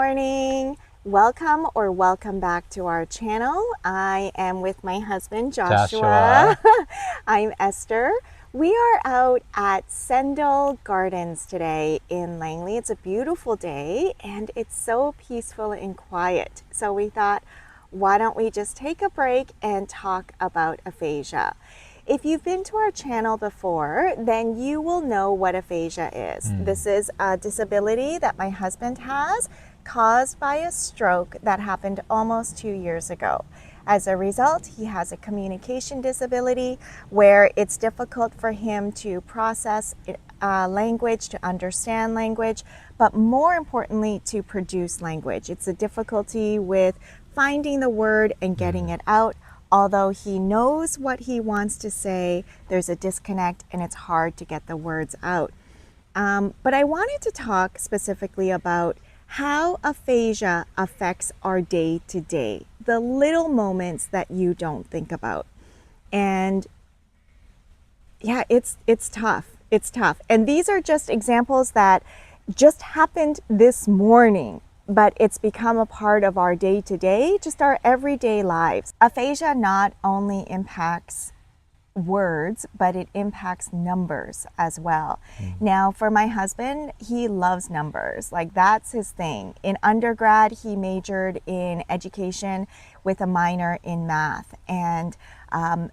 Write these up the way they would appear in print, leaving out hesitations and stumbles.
morning. Welcome back to our channel. I am with my husband, Joshua. I'm Esther. We are out at Sendall Gardens today in Langley. It's a beautiful day and it's so peaceful and quiet. So we thought, why don't we just take a break and talk about aphasia? If you've been to our channel before, then you will know what aphasia is. This is a disability that my husband has caused by a stroke that happened almost 2 years ago. As a result, he has a communication disability where it's difficult for him to process language, to understand language, but more importantly, to produce language. It's a difficulty with finding the word and getting it out. Although he knows what he wants to say, there's a disconnect and it's hard to get the words out. But I wanted to talk specifically about how aphasia affects our day to day, the little moments that you don't think about. And yeah, it's tough. It's tough. And these are just examples that just happened this morning, but it's become a part of our day-to-day, just our everyday lives. Aphasia not only impacts words, but it impacts numbers as well. Now, for my husband, he loves numbers. Like, that's his thing. In undergrad, he majored in education with a minor in math. And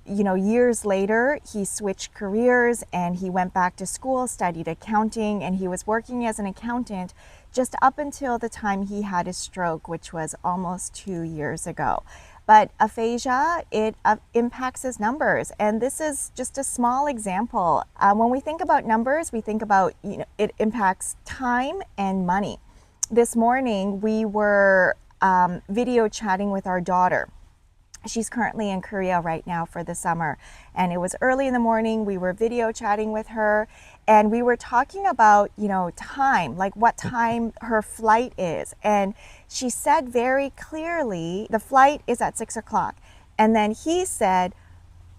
years later, he switched careers and he went back to school, studied accounting, and he was working as an accountant just up until the time he had his stroke, which was almost 2 years ago. But aphasia, it impacts his numbers. And this is just a small example. When we think about numbers, we think about, it impacts time and money. This morning, we were video chatting with our daughter. She's currently in Korea right now for the summer. And it was early in the morning. We were video chatting with her and we were talking about, time, like what time her flight is. And she said very clearly, the flight is at 6 o'clock. And then he said,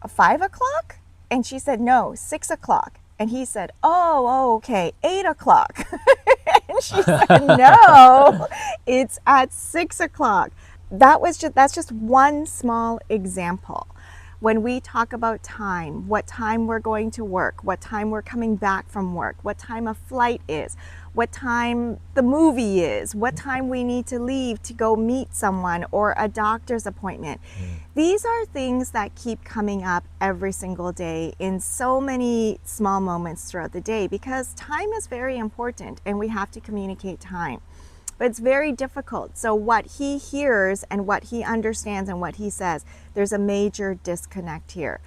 5 o'clock? And she said, no, 6 o'clock. And he said, oh, okay, 8 o'clock. And she said, no, it's at 6 o'clock. That's just one small example. When we talk about time, what time we're going to work, what time we're coming back from work, what time a flight is, what time the movie is, what time we need to leave to go meet someone or a doctor's appointment. These are things that keep coming up every single day in so many small moments throughout the day because time is very important and we have to communicate time. But it's very difficult. So what he hears and what he understands and what he says, there's a major disconnect here.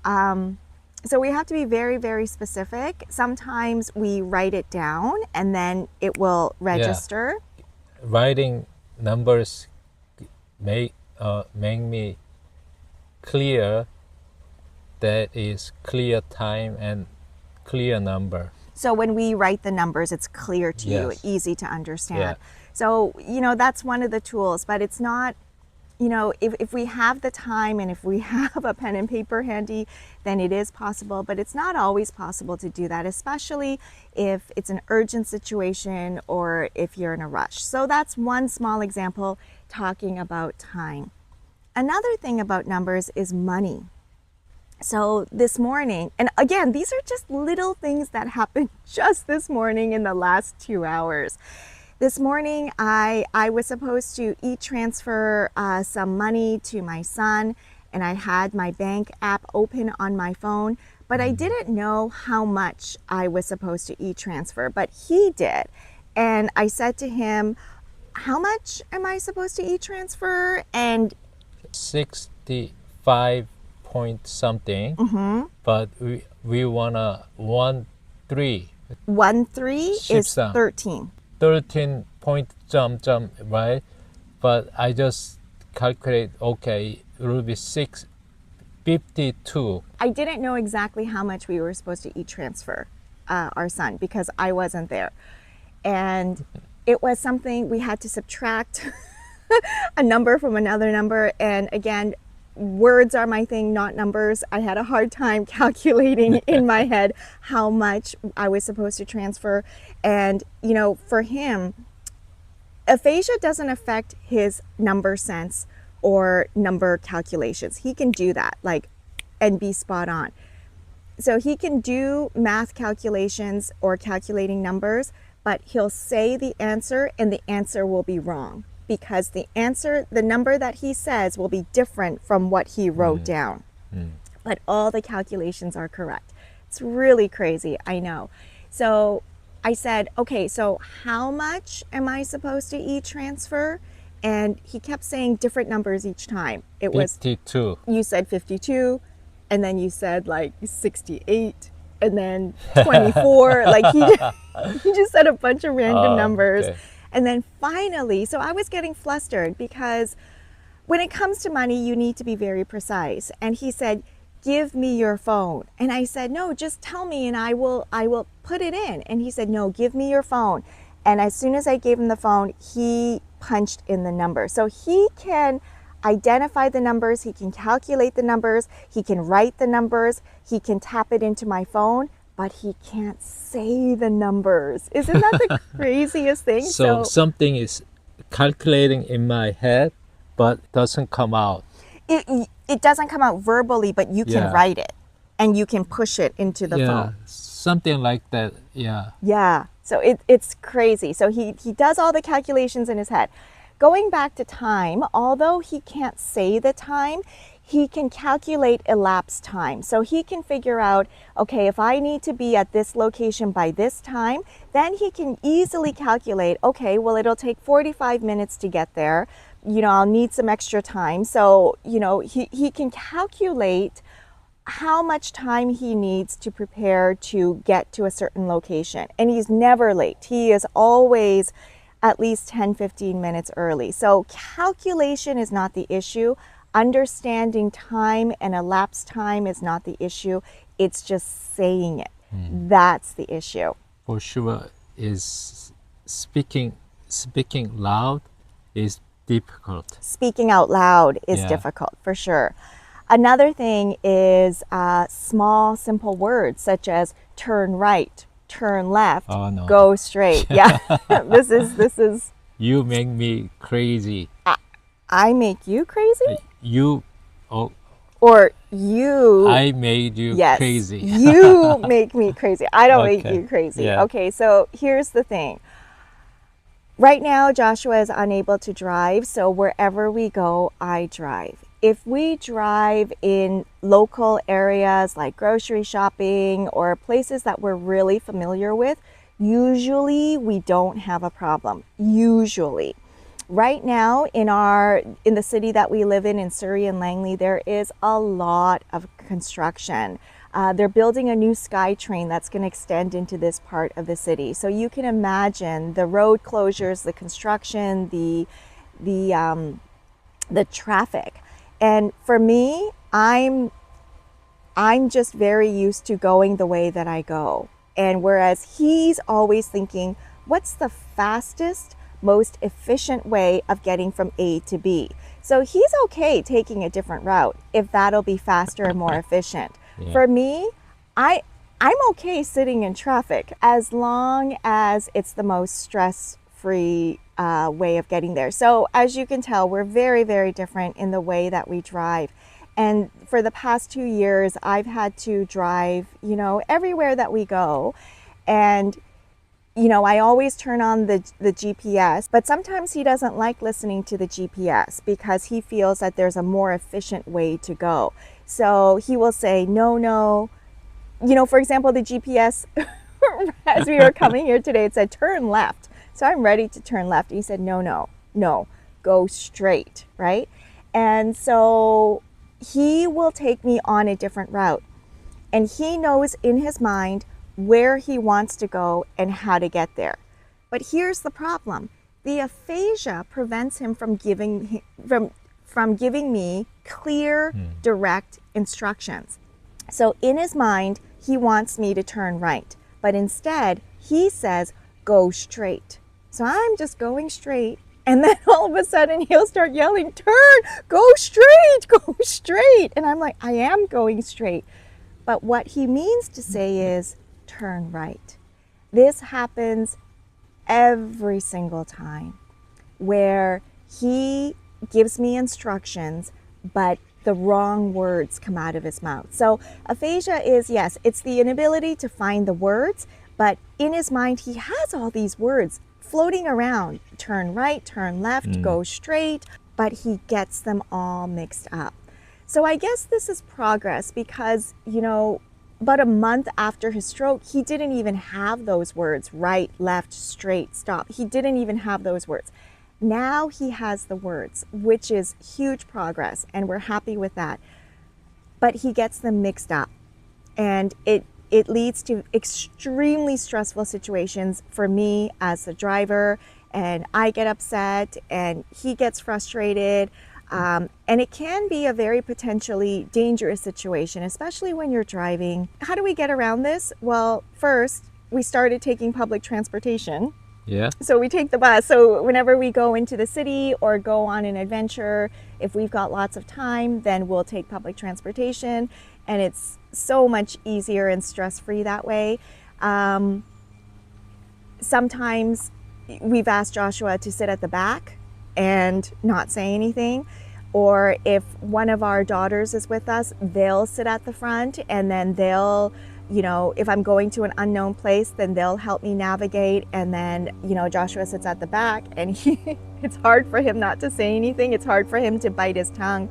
So we have to be very, very specific. Sometimes we write it down and then it will register. Yeah. Writing numbers make me clear. That is clear time and clear number. So when we write the numbers, it's clear to you, easy to understand. Yeah. So, that's one of the tools, but it's not, if we have the time and if we have a pen and paper handy, then it is possible, but it's not always possible to do that, especially if it's an urgent situation or if you're in a rush. So that's one small example talking about time. Another thing about numbers is money. So this morning, and again, these are just little things that happened just this morning in the last 2 hours. This morning, I was supposed to e-transfer some money to my son, and I had my bank app open on my phone, but I didn't know how much I was supposed to e-transfer, but he did. And I said to him, how much am I supposed to e-transfer? And 65 point something, but we wanna 13. 13 is 13. 13 point right? But I just calculate, okay, it will be 652. I didn't know exactly how much we were supposed to e-transfer our son because I wasn't there. And it was something we had to subtract a number from another number. And again, words are my thing, not numbers. I had a hard time calculating in my head how much I was supposed to transfer. And, for him, Aphasia doesn't affect his number sense or number calculations. He can do that, like, and be spot on. So he can do math calculations or calculating numbers, but he'll say the answer and the answer will be wrong because the answer, the number that he says will be different from what he wrote down. But all the calculations are correct. It's really crazy, I know. So I said, okay, so how much am I supposed to e-transfer? And he kept saying different numbers each time. It was 52. You said 52, and then you said like 68, and then 24. Like he just said a bunch of random numbers. Okay. And then finally, so I was getting flustered because when it comes to money, you need to be very precise. And he said, give me your phone. And I said, no, just tell me and I will put it in. And he said, no, give me your phone. And as soon as I gave him the phone, he punched in the number. So he can identify the numbers, he can calculate the numbers, he can write the numbers, he can tap it into my phone, but he can't say the numbers. Isn't that the craziest thing? So something is calculating in my head, but doesn't come out. It doesn't come out verbally, but you can write it and you can push it into the phone. Something like that. Yeah. So it's crazy. So he does all the calculations in his head. Going back to time, although he can't say the time, he can calculate elapsed time. So he can figure out, okay, if I need to be at this location by this time, then he can easily calculate, okay, well, it'll take 45 minutes to get there. You know, I'll need some extra time. So, you know, he can calculate how much time he needs to prepare to get to a certain location. And he's never late. He is always at least 10-15 minutes early. So calculation is not the issue. Understanding time and elapsed time is not the issue. It's just saying it. That's the issue. For sure, is speaking loud is difficult. Speaking out loud is difficult, for sure. Another thing is small, simple words such as turn right, turn left, go straight. Yeah, this is. You make me crazy. I make you crazy? Or you. I made you crazy. You make me crazy. I don't make you crazy. Okay, so here's the thing. Right now, Joshua is unable to drive, so wherever we go, I drive. If we drive in local areas like grocery shopping or places that we're really familiar with, usually we don't have a problem. Usually. Right now in the city that we live in Surrey and Langley, there is a lot of construction. They're building a new SkyTrain that's going to extend into this part of the city. So you can imagine the road closures, the construction, the traffic. And for me, I'm just very used to going the way that I go. And whereas he's always thinking, what's the fastest, most efficient way of getting from A to B? So he's okay taking a different route if that'll be faster and more efficient. For me, I'm okay sitting in traffic as long as it's the most stress-free way of getting there. So as you can tell, we're very, very different in the way that we drive. And for the past 2 years, I've had to drive, you know, everywhere that we go. And, you know, I always turn on the GPS, but sometimes he doesn't like listening to the GPS because he feels that there's a more efficient way to go. So he will say, no. You know, for example, the GPS, as we were coming here today, it said turn left. So I'm ready to turn left. He said, no, go straight, right? And so he will take me on a different route. And he knows in his mind where he wants to go and how to get there. But here's the problem. The aphasia prevents him from giving me clear, direct instructions. So in his mind, he wants me to turn right. But instead, he says, go straight. So I'm just going straight. And then all of a sudden, he'll start yelling, turn, go straight, go straight. And I'm like, I am going straight. But what he means to say is, turn right. This happens every single time. where he gives me instructions, but the wrong words come out of his mouth. So aphasia is, yes, it's the inability to find the words, but in his mind, he has all these words floating around. Turn right, turn left, go straight, but he gets them all mixed up. So I guess this is progress because, about a month after his stroke, he didn't even have those words, right, left, straight, stop. He didn't even have those words. Now he has the words, which is huge progress, and we're happy with that. But he gets them mixed up, and it leads to extremely stressful situations for me as the driver, and I get upset, and he gets frustrated. And it can be a very potentially dangerous situation, especially when you're driving. How do we get around this? Well, first, we started taking public transportation. Yeah. So we take the bus. So whenever we go into the city or go on an adventure, if we've got lots of time, then we'll take public transportation. And it's so much easier and stress-free that way. Sometimes we've asked Joshua to sit at the back and not say anything. Or if one of our daughters is with us, they'll sit at the front, and then they'll, if I'm going to an unknown place, then they'll help me navigate. And then, Joshua sits at the back, and it's hard for him not to say anything. It's hard for him to bite his tongue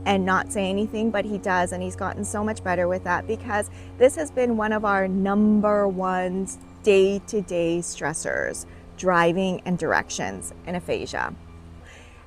and not say anything, but he does. And he's gotten so much better with that, because this has been one of our number one day-to-day stressors, driving and directions in aphasia.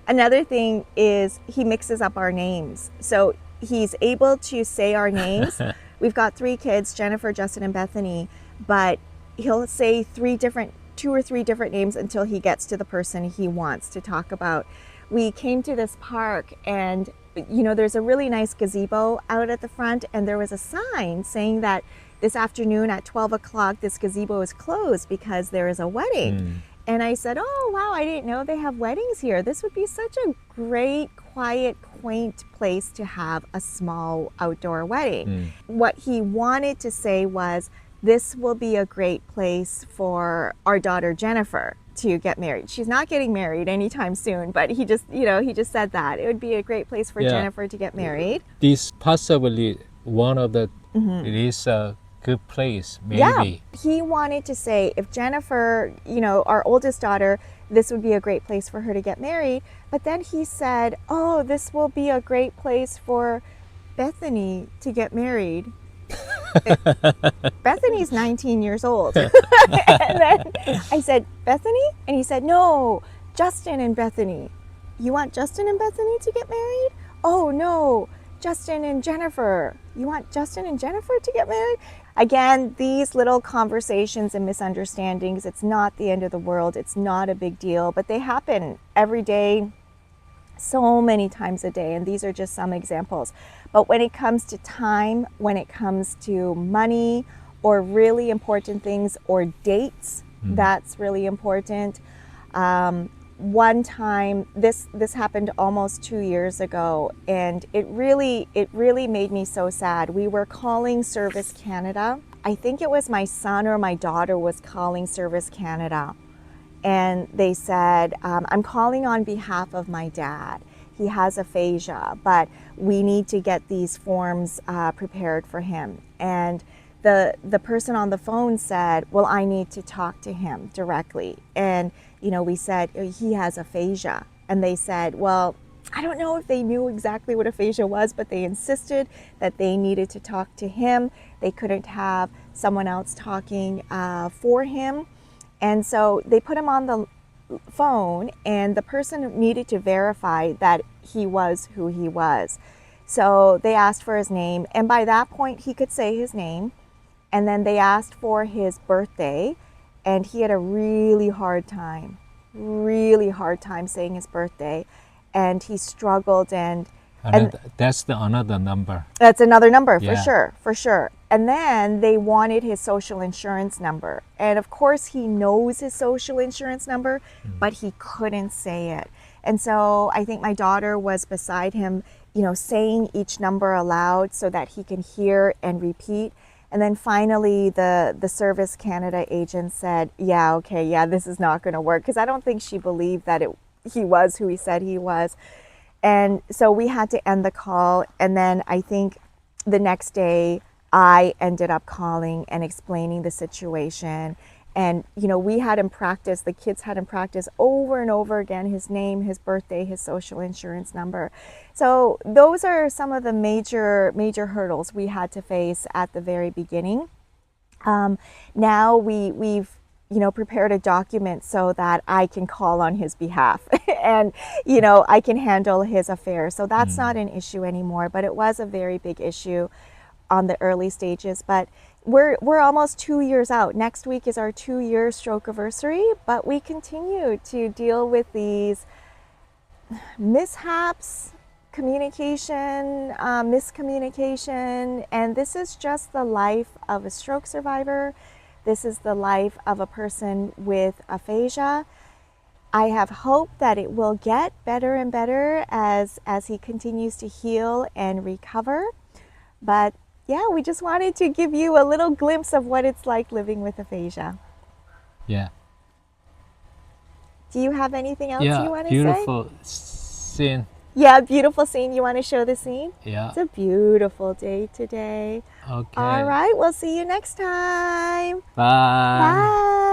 Another thing is he mixes up our names. So he's able to say our names. We've got 3 kids, Jennifer, Justin, and Bethany, but he'll say 2 or 3 different names until he gets to the person he wants to talk about. We came to this park, and there's a really nice gazebo out at the front, and there was a sign saying that this afternoon at 12 o'clock, this gazebo is closed because there is a wedding. And I said, oh, wow, I didn't know they have weddings here. This would be such a great, quiet, quaint place to have a small outdoor wedding. What he wanted to say was, this will be a great place for our daughter Jennifer to get married. She's not getting married anytime soon, but he just said that. It would be a great place for Jennifer to get married. This possibly one of the, it is a good place, maybe. Yeah, he wanted to say, if Jennifer, our oldest daughter, this would be a great place for her to get married. But then he said, oh, this will be a great place for Bethany to get married. Bethany's 19 years old. And then I said, Bethany? And he said, no, Justin and Bethany. You want Justin and Bethany to get married? Oh, no, Justin and Jennifer. You want Justin and Jennifer to get married? Again, these little conversations and misunderstandings, it's not the end of the world. It's not a big deal, but they happen every day, so many times a day. And these are just some examples. But when it comes to time, when it comes to money, or really important things, or dates, that's really important. One time, this happened almost 2 years ago, and it really made me so sad. We were calling Service Canada. I think it was my son or my daughter was calling Service Canada, and they said, I'm calling on behalf of my dad. He has aphasia, but we need to get these forms prepared for him. And the person on the phone said, well, I need to talk to him directly. And we said, he has aphasia. And they said, well, I don't know if they knew exactly what aphasia was, but they insisted that they needed to talk to him. They couldn't have someone else talking for him. And so they put him on the phone, and the person needed to verify that he was who he was. So they asked for his name, and by that point he could say his name. And then they asked for his birthday, and he had a really hard time saying his birthday, and he struggled, and that's another number. That's another number, Yeah. for sure. And then they wanted his social insurance number. And of course he knows his social insurance number, but he couldn't say it. And so I think my daughter was beside him, saying each number aloud so that he can hear and repeat. And then finally the Service Canada agent said, yeah, okay, yeah, this is not going to work. Because I don't think she believed that he was who he said he was. And so we had to end the call. And then I think the next day I ended up calling and explaining the situation. And, you know, we had him practice, the kids had him practice over and over again his name, his birthday, his social insurance number. So those are some of the major hurdles we had to face at the very beginning. Now we've prepared a document so that I can call on his behalf and I can handle his affairs. So that's not an issue anymore, but it was a very big issue on the early stages. But we're almost 2 years out. Next week is our 2-year stroke anniversary, but we continue to deal with these mishaps, communication, miscommunication, and this is just the life of a stroke survivor. This is the life of a person with aphasia. I have hope that it will get better and better as he continues to heal and recover. But yeah, we just wanted to give you a little glimpse of what it's like living with aphasia. Yeah. Do you have anything else Yeah, you want to say? beautiful scene. Yeah, beautiful scene. You want to show the scene? Yeah. It's a beautiful day today. All Okay. right, we'll see you next time. Bye. Bye.